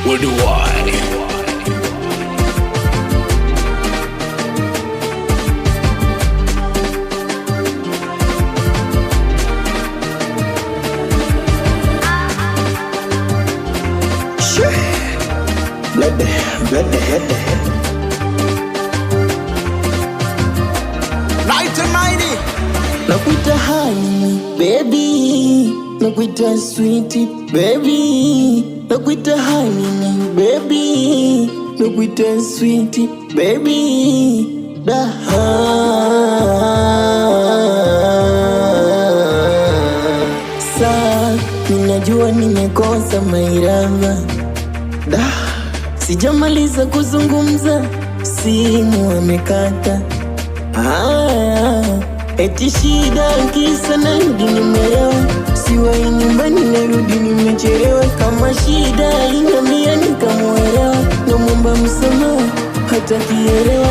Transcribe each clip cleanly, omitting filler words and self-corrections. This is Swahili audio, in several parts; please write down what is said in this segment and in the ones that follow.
Worldwide. Bloody. Night and mighty. Nakuita honey, baby. Nakuita sweetie, baby. Nakuita honey, baby. Nakuita sweetie, baby. Saa ninajua nimekosa mairava. Sijamaliza kuzungumza, simu amekata. Eti shida kisa narudi nimelewa, siwai nyumbani narudi nimechelewa. Kama shida aliniambia nikamuelewa, namwomba msamaha hata kielewa.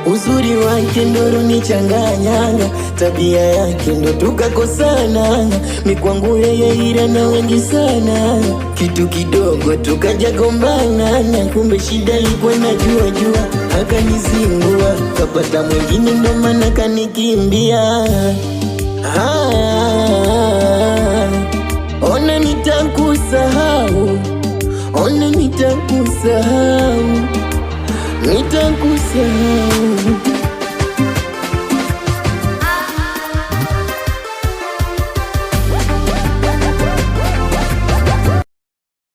Uzuri wake ndo runichanganyanga, tabia yake ndo tukakosana. Mikwangu yeye ila na wengi sana, kitu kidogo tukaja gombana. Kumbe shida ilikuwa najua, akanizingua. Kapata mwingine ndo maana kanikimbia. Ona nitakusahau, ona nitakusahau, nitakusahau.